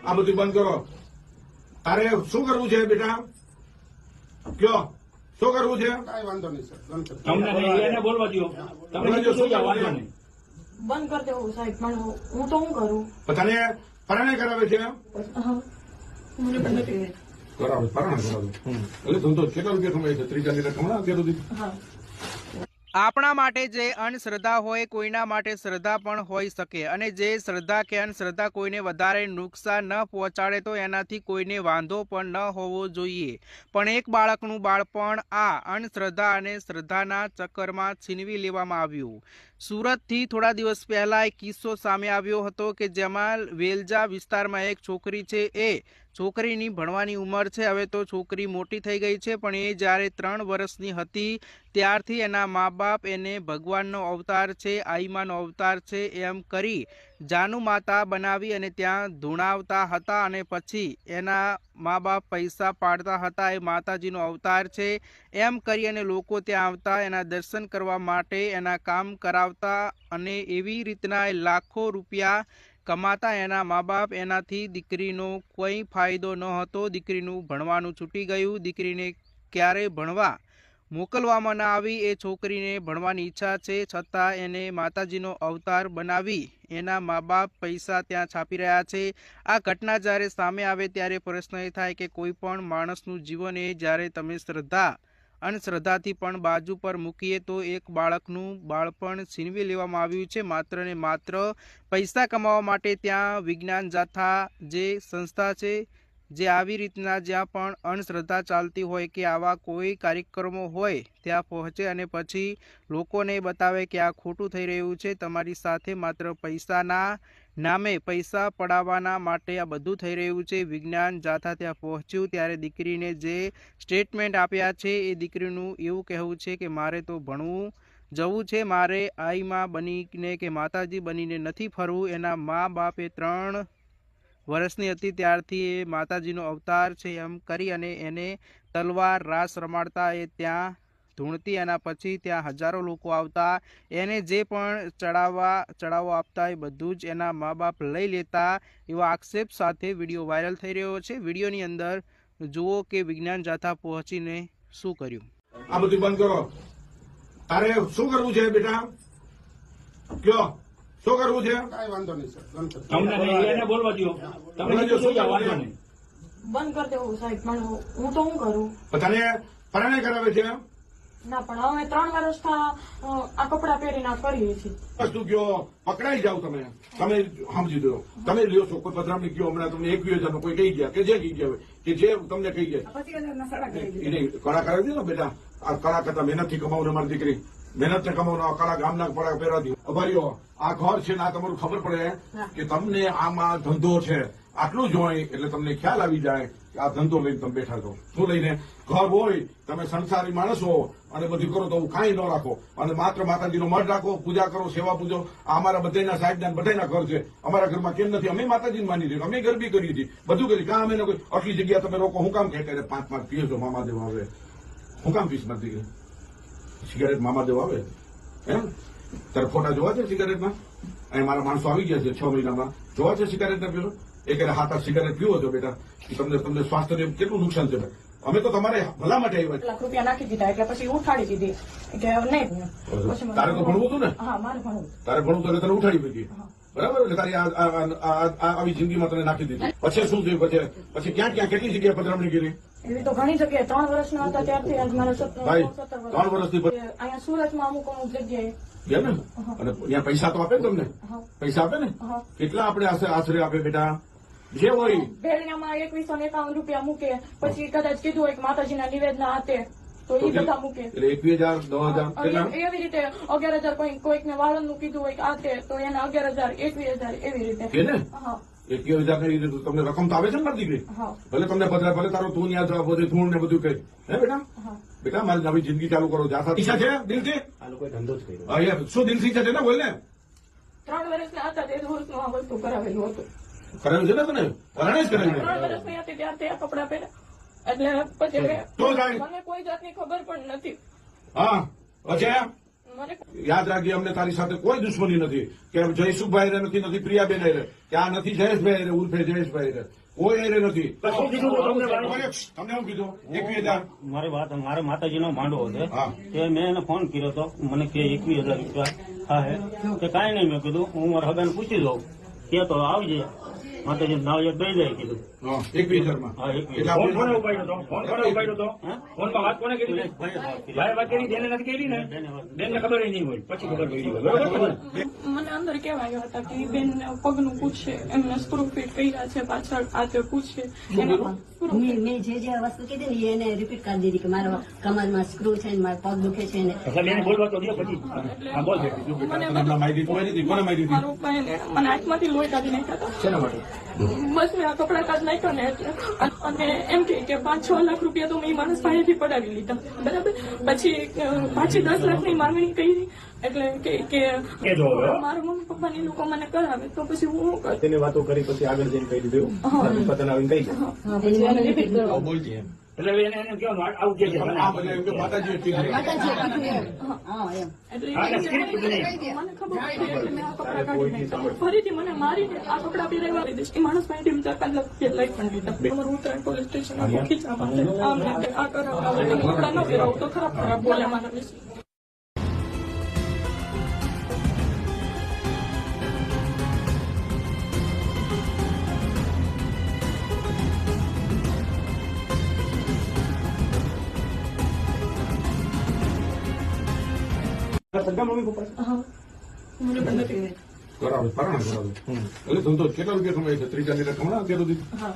આ બધું બંધ કરો. તારે શું કરવું છે બેટા? કયો શું કરવું છે? કાંઈ વાંધો નહીં સર, બંધ કરી દો. તમને નહીં, એને બોલવા દો. તમને શું વાંધો નહીં. બંધ કરી દેવું સાહેબ, પણ હું તો શું કરું? તને પરણે કરાવે છે? હા. મને પણ નથી. કરાવે, પરણે કરાવે. એટલે ધંધો કેટલા રૂપિયા કમાય છે? 30-40 લાખ કમાણા અત્યાર સુધી? હા. આપણા માટે જે અંધશ્રદ્ધા હોય કોઈના માટે શ્રદ્ધા પણ હોઈ શકે, અને જે શ્રદ્ધા કે અંધશ્રદ્ધા કોઈને વધારે નુકસાન ન પહોંચાડે તો એનાથી કોઈને વાંધો પણ ન હોવો જોઈએ. પણ એક બાળકનું બાળપણ આ અંધશ્રદ્ધા અને શ્રદ્ધાના ચક્કરમાં છીનવી લેવામાં આવ્યું. સુરતથી થોડા દિવસ પહેલા એક કિસ્સો સામે આવ્યો હતો કે જેમાં વેલજા વિસ્તારમાં એક છોકરી છે, એ છોકરીની ભણવાની ઉંમર છે. હવે તો છોકરી મોટી થઈ ગઈ છે, પણ એ જ્યારે 3 વર્ષની હતી ત્યારથી એના મા બાપ એને ભગવાનનો અવતાર છે, આઈમાનો અવતાર છે એમ કરી જાનુ માતા બનાવી અને ત્યાં ધૂણાવતા હતા, અને પછી એના મા બાપ પૈસા પાડતા હતા એ માતાજીનો અવતાર છે એમ કરી અને લોકો ત્યાં આવતા, એના દર્શન કરવા માટે, એના કામ કરાવતા, અને એવી રીતના લાખો રૂપિયા કમાતા એના મા બાપ. એનાથી દીકરીનો કોઈ ફાયદો ન હતો. દીકરીનું ભણવાનું છૂટી ગયું. દીકરીને ક્યારે ભણવા મોકલવામાં ના આવી. એ છોકરીને ભણવાની ઈચ્છા છે, છતાં એને માતાજીનો અવતાર બનાવી એના મા બાપ પૈસા ત્યાં છાપી રહ્યા છે. આ ઘટના જ્યારે સામે આવે ત્યારે પ્રશ્ન એ થાય કે કોઈ પણ માણસનું જીવન એ જ્યારે તમે શ્રદ્ધા અંધશ્રદ્ધાથી પણ બાજુ પર મૂકીએ તો એક બાળકનું બાળપણ છીનવી લેવામાં આવ્યું છે, માત્ર ને માત્ર પૈસા કમાવા માટે. ત્યાં વિજ્ઞાન જાથા જે સંસ્થા છે, જે આવી રીતના જ્યાં પણ અંધશ્રદ્ધા ચાલતી હોય કે આવા કોઈ કાર્યક્રમો હોય ત્યાં પહોંચે અને પછી લોકોને બતાવે કે આ ખોટું થઈ રહ્યું છે, તમારી સાથે માત્ર પૈસાના નામે પૈસા પડાવવાના માટે આ બધું થઈ રહ્યું છે. વિજ્ઞાન જાથા ત્યાં પહોંચ્યું ત્યારે દીકરીને જે સ્ટેટમેન્ટ આપ્યા છે એ દીકરીનું એવું કહેવું છે કે મારે તો ભણવું જવું છે, મારે આઈમાં બનીને કે માતાજી બનીને નથી ફરવું. એના મા બાપે 3 વર્ષની હતી ત્યારથી એ માતાજીનો અવતાર છે એમ કરી અને એને તલવાર રાસ રમાડતા એ ત્યાં ધૂણતી. એના પછી ત્યાં હજારો લોકો આવતા, એને જે પણ ચડાવો આપતા એ બધું જ એના મા બાપ લઈ લેતા. એવા આક્ષેપ સાથે વિડીયો વાયરલ થઈ રહ્યો છે. વિડીયોની અંદર જુઓ કે વિજ્ઞાન જાથા પહોંચીને શું કર્યું. આ બધું બંધ કરો. તારે શું કરવું છે બેટા? કયો શું કરવું છે? કાંઈ વાંધો નહીં સર, બંધ કરી દો. તમને નહીં, એને બોલવા દો. તમને શું વાંધો નહીં. બંધ કરી દેવું સાહેબ, પણ હું તો શું કરું? તને પરણે કરાવે છે? ના, પણ અમે 3 વર્ષથી આ કપડાં પહેરીને આ કરીએ છીએ. વસ્તુ કયો પકડાઈ જાવ તમે સમજી દો. તમે લ્યો છો કોઈ પધરામણી કયો હમણાં તમને 21,000 નો કોઈ કહી ગયા કે જે કહી ગયા હોય કે જે તમને કહી ગયા એને કળા કરાવી દો ને બેટા. આ કળા કરતા મહેનતથી કમાવું મારી દીકરી, મહેનત ને કમાવું કળા ગામના કળા પહેરાવી અભારીઓ. આ ઘર છે ને આ તમારું ખબર પડે કે તમને આમાં ધંધો છે આટલું જ હોય એટલે તમને ખ્યાલ આવી જાય કે આ ધંધો લઈને તમે બેઠા છો. શું લઈને? ઘર હોય, તમે સંસારી માણસ હો અને બધું કરો તો કાંઈ ન રાખો અને માત્ર માતાજીનો મઢ રાખો, પૂજા કરો, સેવા પૂજો. આ અમારા બધાના સાહેબના બધાના ઘર છે. અમારા ઘરમાં કેમ નથી? અમે માતાજીને માની છીએ, અમે ગરબી કરી હતી, બધું કરી. કાં અમે કોઈ આટલી જગ્યા તમે રોકો? હું કામ કહેતા 5 પીએ છો? મામાદેવ આવે. હું કામ પીસ મારી દીકરી? સિગારેટ મામાદેવ આવે એમ? તારે ફોટા જોવા છે સિગારેટમાં? અહીં મારા માણસો આવી ગયા છે 6 મહિનામાં. જોવા છે સિગારેટ ના પીવો? એક 7 સિગારેટ પીવો છો બેટા, તમને સ્વાસ્થ્યને કેટલું નુકસાન છે? અમે તો તમારે ભલા માટે આવ્યા. લાખ રૂપિયા નાખી દીધા એટલે પછી ઉઠાડી દીધી કે નહીં. તારે તો ભણવું હતું ને? હા, મારે ભણવું. તારે ભણવું તો તને ઉઠાડી દીધી, બરાબર? એટલે તારી આવી જિંદગીમાં તને નાખી દીધી. પછી શું થયું? પછી ક્યાં કેટલી જગ્યાએ પધરામણી કરી? એવી તો ઘણી જગ્યાએ 3 વર્ષના હતા ત્યારથી આજ મારા 3 વર્ષથી અહીંયા સુરતમાં અમુક જગ્યાએ ગયા ને? અને ત્યાં પૈસા તો આપે ને તમને? પૈસા આપે ને? કેટલા આપણે આશરે આપે બેટા? જે હોય ભેળિયામાં 2151 રૂપિયા મૂકે, પછી કદાચ કીધું હોય કે માતાજીના નિવેદના હાથે તો એ બધા મૂકે. એટલે 21,000 9,000 એવી રીતે 11,000 કોઈકને વાળંદનું કીધું હોય કે હાથે તો એને 11,000 21,000 એવી રીતે. કે ને 21,000 ની તમને રકમ તો આવે છે ને મારી દીકરી? ભલે તમને પધરા, ભલે તારો તું યાદ રાખ, બધું ધૂળ ને બધું કઈ. હે બેટા? બેટા મારી નવી જિંદગી ચાલુ કરો. જાથા ઈચ્છા છે દિલથી? આ લોકો ધંધો જ કર્યો. શું દિલથી ઈચ્છા છે ને? બોલ ને. 3 વર્ષના હતા તે વર્ષનું આ વસ્તુ કરાવેલું હતું. કરાવ્યું છે ને તને? પરણે જ કરાવ્યું. 3 વર્ષની હતી ત્યારથી આ કપડા પહેર્યા એટલે પછી મને કોઈ જાતની ખબર પણ નથી. હા પછી મને યાદ રાખજે, અમને તારી સાથે કોઈ દુશ્મની નથી કે જયસુખભાઈ રે નથી પ્રિયાબેન રે કે આ નથી જયેશભાઈ રે ઉર્ફે જયેશભાઈ રે કોઈ રે નથી. શું કીધું હતું તમને? તમને શું કીધું? 21,000 મારે માતાજીનો માંડવો છે હા. તે મેં એને ફોન કર્યો હતો, મને કે 21,000 રૂપિયા હા હે કે કાંઈ નહીં. મેં કીધું હું મારા હગાને પૂછી લઉં કે તો આવજે માતાજી નાવ દઈ જાય કીધું. હા, 21,000 માં હા, 21,000. એટલે ફોન કોને આપણે- ઉપાડ્યો હતો? ફોન કોને ઉપાડ્યો હતો? ફોનમાં વાત કોને કરી? ભાઈ વાત કરી, બેને નથી કરી ને? બેનને ખબર નહીં હોય, પછી ખબર પડી હોય. બરોબર ને? મને અંદર કહેવાયો હતા કે બેન પગનું પૂછે, એમને સ્ક્રૂ ફિટ કર્યા છે પાછળ, આ તે પૂછે એના screw fit. મેં જે વસ્તુ કીધી ને એને રિપીટ કરી દીધી કે મારા કમરમાં સ્ક્રૂ છે ને મારા પગ દુખે છે ને એટલે બેને બોલવા તો દે પછી. હા, બોલ છે. મને તમને માહિતી કોઈ નથી. કોને માહિતી હતી? મારા પપ્પાએ મને આંખમાંથી લોહી કાઢી નાખ્યા હતા. શેના માટે? બસ મેં આ કપડા કાઢ નાખ્યો ને એટલે અને એમ કે 5-6 લાખ રૂપિયા તો મેં એ માણસ પાસેથી પડાવી લીધા, બરાબર. પછી પાછી 10 લાખની માંગણી કરી એટલે કે કેજો હવે. મારા મમ્મી પપ્પાની લોકો મને કરાવે તો પછી હું શું કરું? તેની વાતો કરી પછી આગળ જઈને કહી દીધું પતન આવીને કહી ગયા. પછી મને રિપીટ કરો એટલે એને કહેવાનું આવું કે છે. આ બધા એમ કે માતાજીએ કીધું. માતાજીએ કીધું એમ. હા એમ એટલે હા, એટલે script મને બની. ખબર પડી એટલે મેં આ કપડા કાઢી નાખ્યા. ફરીથી મને મારીને આ કપડા પહેરાવવા દીધા. એ માણસ પાસેથી 4-5 લાખ રૂપિયા લઈ પણ લીધા. અમારું ઉત્તરાયણ પોલીસ સ્ટેશન ખીચા માટે આમ રીતે આ કરાવડાવે. તમે કપડા ન પહેરાવો તો ખરાબ બોલે મારા વિશે. સગા મમ્મી પપ્પા હા મને પણ નથી. કરાવે, પરાણે કરાવે. એટલે ધંધો કેટલા રૂપિયા કમાય છે? 30-40 લાખ હમણાં અત્યાર સુધી? હા